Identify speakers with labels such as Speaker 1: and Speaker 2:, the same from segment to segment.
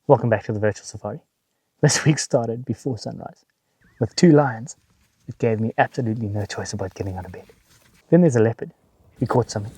Speaker 1: Welcome back to the virtual safari. This week started before sunrise with 2 lions. It gave me absolutely no choice about getting out of bed. Then there's a leopard who caught something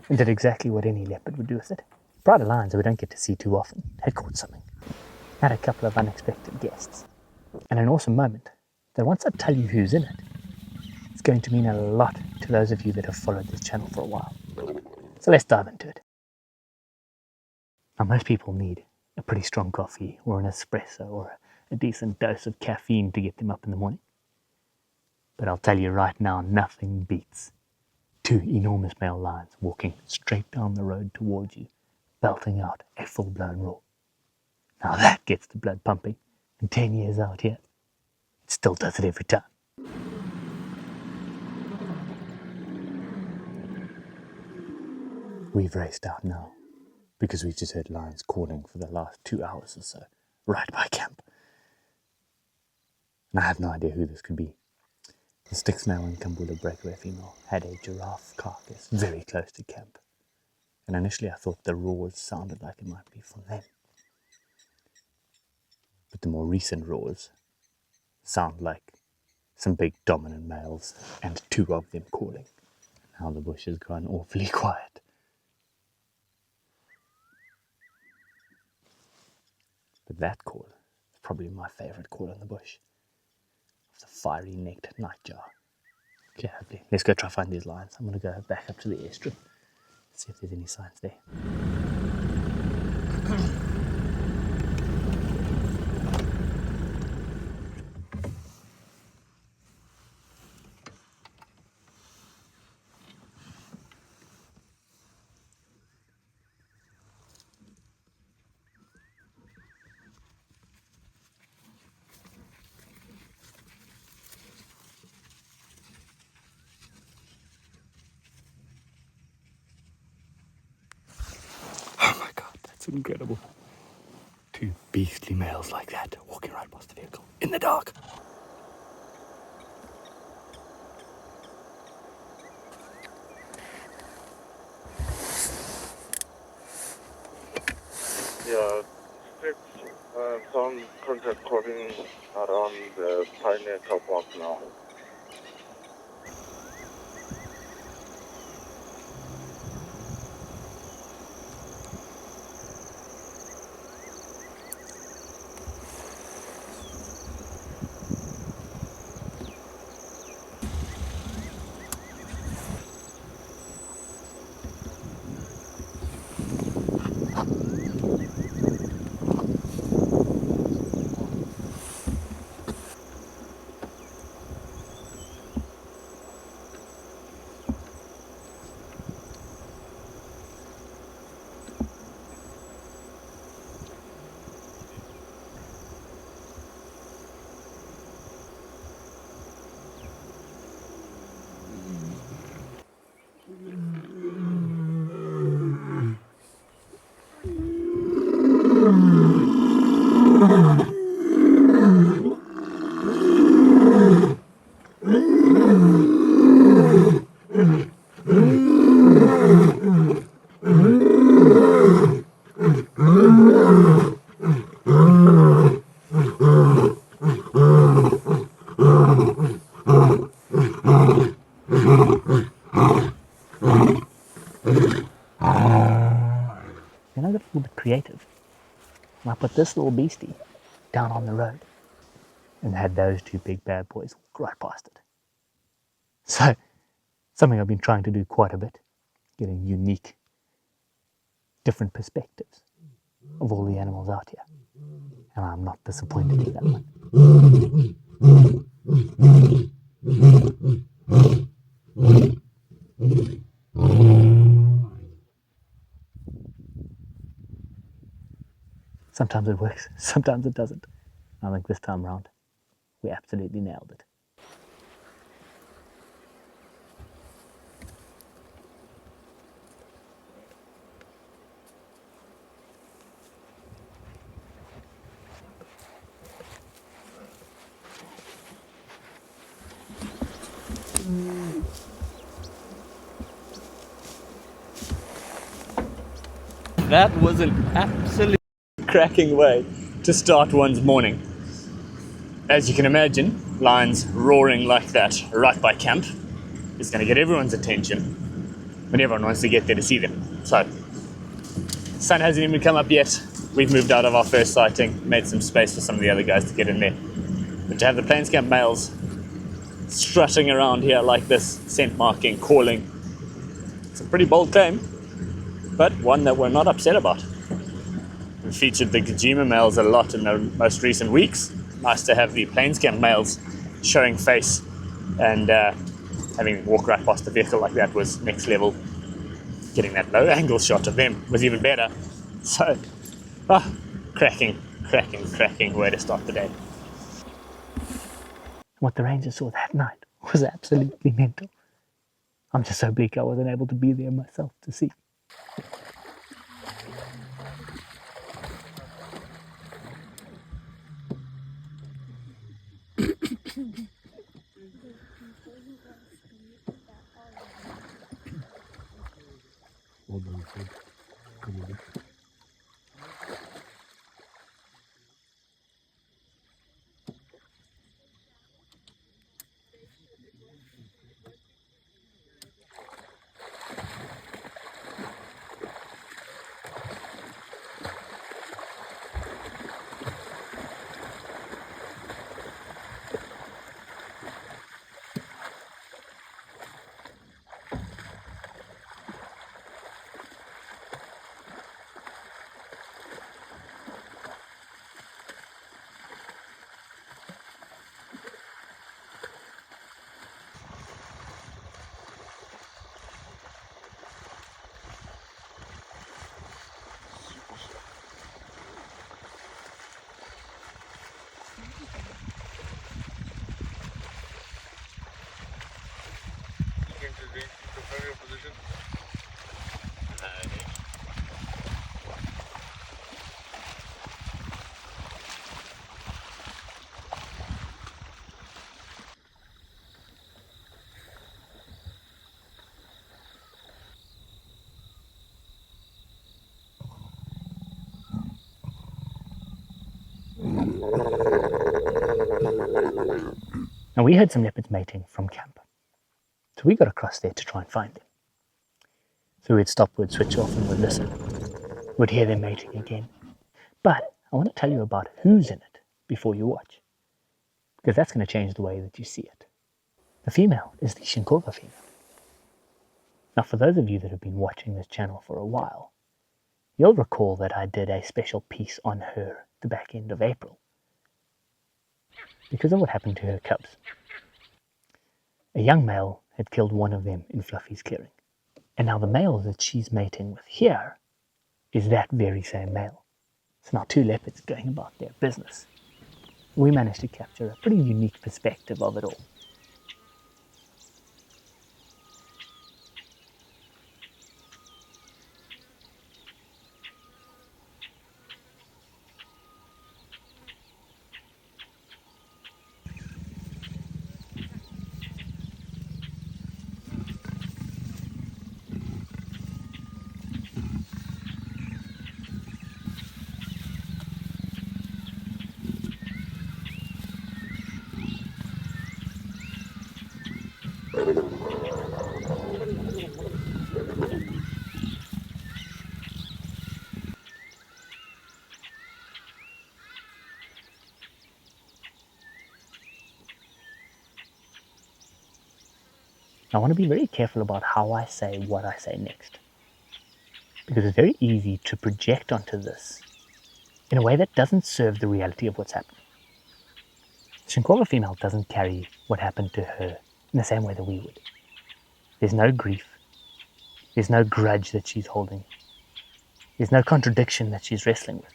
Speaker 1: and did exactly what any leopard would do with it. Pride of lions that we don't get to see too often had caught something. Had a couple of unexpected guests. And an awesome moment that once I tell you who's in it, it's going to mean a lot to those of you that have followed this channel for a while. So let's dive into it. Now most people need a pretty strong coffee or an espresso or a decent dose of caffeine to get them up in the morning. But I'll tell you right now, nothing beats 2 enormous male lions walking straight down the road towards you, belting out a full-blown roar. Now that gets the blood pumping, and 10 years out here, it still does it every time. We've raced out now, because we've just heard lions calling for the last 2 hours or so, right by camp. And I have no idea who this could be. The Styx male and Kambula breakaway female had a giraffe carcass very close to camp. And initially I thought the roars sounded like it might be from them. But the more recent roars sound like some big dominant males and 2 of them calling. Now the bush has gone awfully quiet. But that call is probably my favourite call in the bush. Of the fiery-necked nightjar. Okay, lovely. Let's go try find these lions. I'm going to go back up to the airstrip. See if there's any signs there. Oh my god, that's incredible. 2 beastly males like that walking right past the vehicle in the dark.
Speaker 2: Yeah, Styx, sound contact calling around the Pioneer car park now.
Speaker 1: Then I got a little bit creative. And I put this little beastie down on the road and had those 2 big bad boys walk right past it. So, something I've been trying to do quite a bit, getting unique, different perspectives of all the animals out here. And I'm not disappointed in that one. Sometimes it works, sometimes it doesn't. I think this time round, we absolutely nailed it. That was an absolute cracking way to start one's morning. As you can imagine, lions roaring like that right by camp is going to get everyone's attention when everyone wants to get there to see them. So, sun hasn't even come up yet. We've moved out of our first sighting, made some space for some of the other guys to get in there. But to have the Plains Camp males strutting around here like this, scent marking, calling, it's a pretty bold claim, but one that we're not upset about. We featured the Gajima males a lot in the most recent weeks. Nice to have the Plains Camp males showing face, and having walk right past the vehicle like that was next level. Getting that low angle shot of them was even better. So, cracking way to start the day. What the rangers saw that night was absolutely mental. I'm just so big I wasn't able to be there myself to see. Now we heard some leopards mating from camp, so we got across there to try and find them. So we'd stop, we'd switch off, and we'd listen. We'd hear them mating again. But I want to tell you about who's in it before you watch, because that's going to change the way that you see it. The female is the Shinkova female. Now, for those of you that have been watching this channel for a while, you'll recall that I did a special piece on her at the back end of April because of what happened to her cubs. A young male had killed one of them in Fluffy's clearing. And now the male that she's mating with here is that very same male. So now two leopards going about their business. We managed to capture a pretty unique perspective of it all. I want to be very careful about how I say what I say next, because it's very easy to project onto this in a way that doesn't serve the reality of what's happening. The Shinkova female doesn't carry what happened to her in the same way that we would. There's no grief. There's no grudge that she's holding. There's no contradiction that she's wrestling with.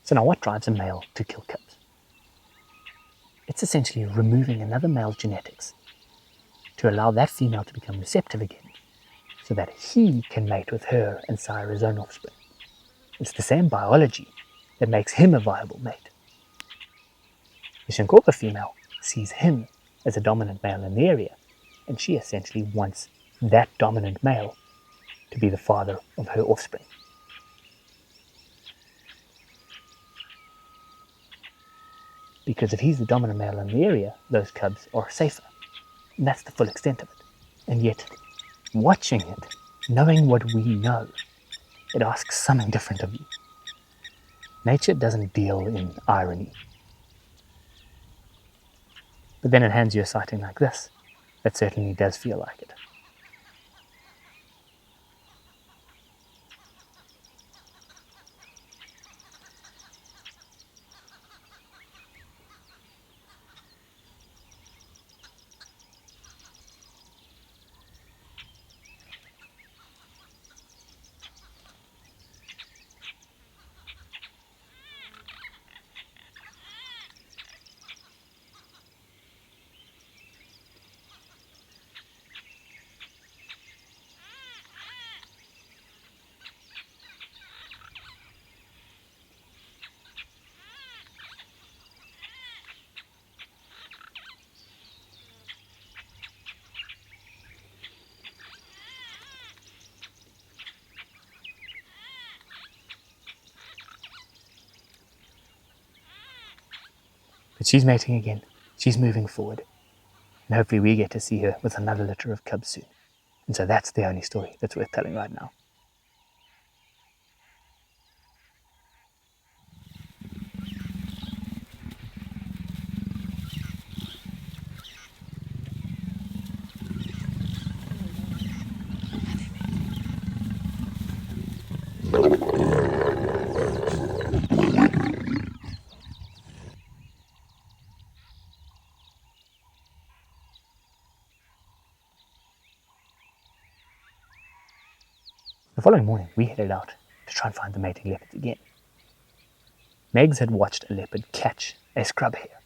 Speaker 1: So now what drives a male to kill cubs? It's essentially removing another male's genetics to allow that female to become receptive again so that he can mate with her and sire his own offspring. It's the same biology that makes him a viable mate. The Shinkova female sees him as a dominant male in the area, and she essentially wants that dominant male to be the father of her offspring. Because if he's the dominant male in the area, those cubs are safer. And that's the full extent of it. And yet, watching it, knowing what we know, it asks something different of you. Nature doesn't deal in irony. But then it hands you a sighting like this that certainly does feel like it. But she's mating again. She's moving forward. And hopefully we get to see her with another litter of cubs soon. And so that's the only story that's worth telling right now. The following morning, we headed out to try and find the mating leopards again. Megs had watched a leopard catch a scrub hare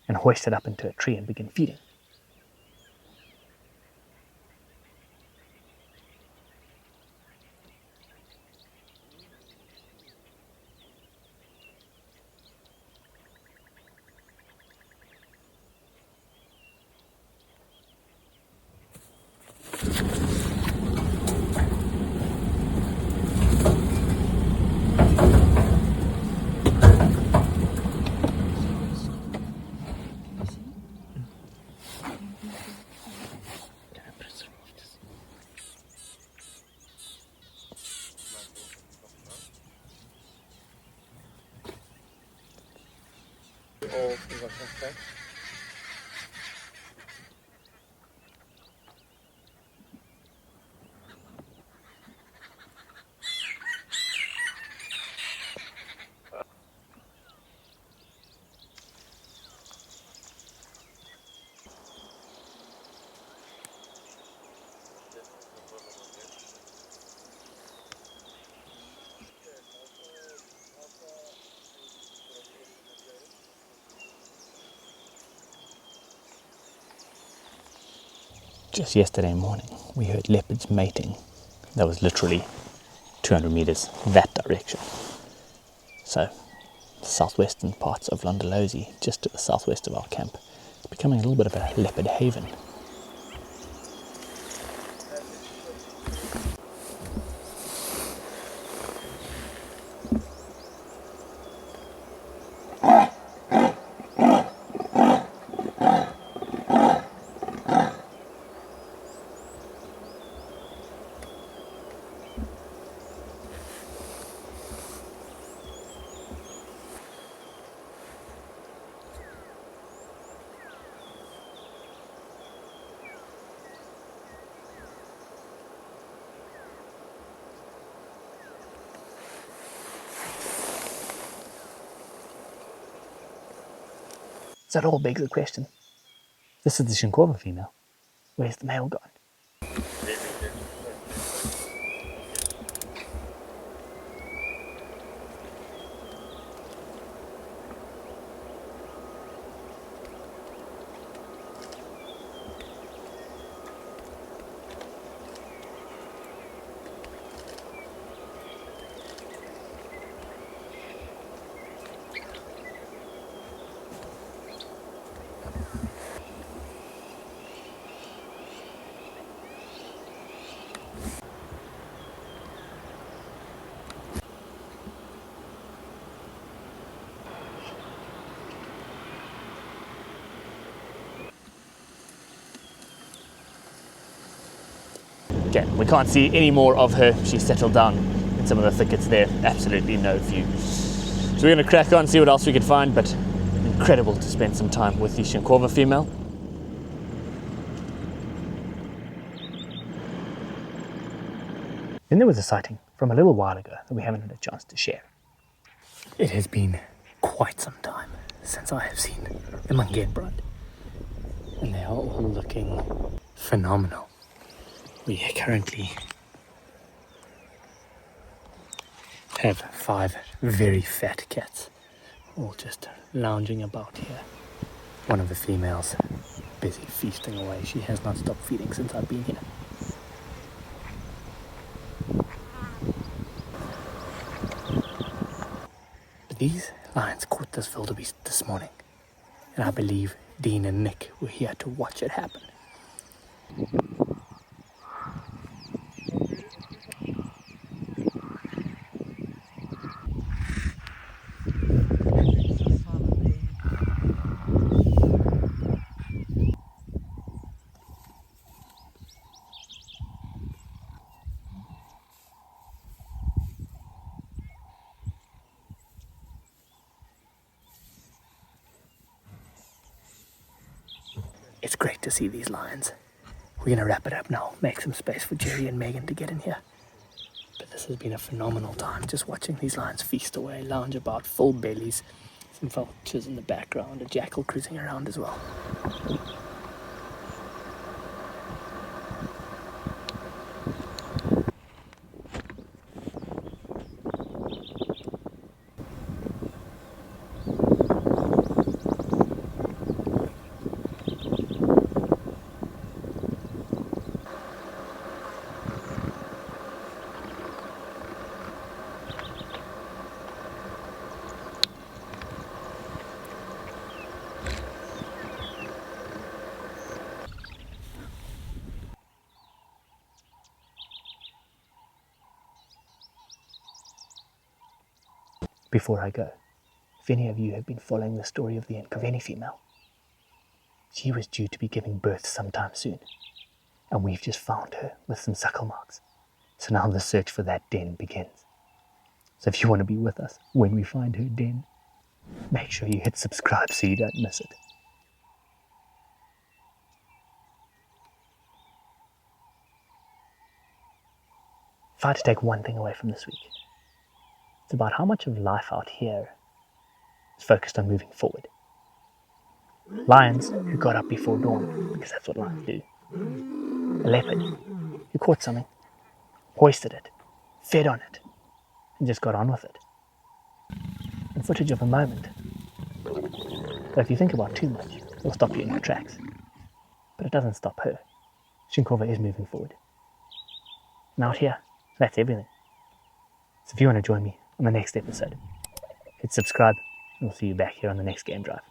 Speaker 1: and hoist it up into a tree and begin feeding. Just yesterday morning, we heard leopards mating. That was literally 200 meters that direction. So, the southwestern parts of Londolozi, just to the southwest of our camp, it's becoming a little bit of a leopard haven. So that all begs the question. This is the Shinkova female. Where's the male gone? Okay, we can't see any more of her. She's settled down in some of the thickets there. Absolutely no view. So we're going to crack on, see what else we can find, but incredible to spend some time with the Shinkova female. Then there was a sighting from a little while ago that we haven't had a chance to share. It has been quite some time since I have seen the Mangenbrand, and they are all looking phenomenal. We currently have 5 very fat cats, all just lounging about here. One of the females busy feasting away. She has not stopped feeding since I've been here. But these lions caught this wildebeest this morning, and I believe Dean and Nick were here to watch it happen. It's great to see these lions. We're going to wrap it up now, make some space for Jerry and Megan to get in here. But this has been a phenomenal time, just watching these lions feast away, lounge about, full bellies, some vultures in the background, a jackal cruising around as well. Before I go, if any of you have been following the story of the Nkaveni female, she was due to be giving birth sometime soon, and we've just found her with some suckle marks. So now the search for that den begins. So if you want to be with us when we find her den, make sure you hit subscribe so you don't miss it. If I had to take one thing away from this week, it's about how much of life out here is focused on moving forward. Lions who got up before dawn, because that's what lions do. A leopard who caught something, hoisted it, fed on it, and just got on with it. And footage of a moment that if you think about too much, it'll stop you in your tracks. But it doesn't stop her. Shinkova is moving forward. And out here, that's everything. So if you want to join me on the next episode, hit subscribe, and we'll see you back here on the next game drive.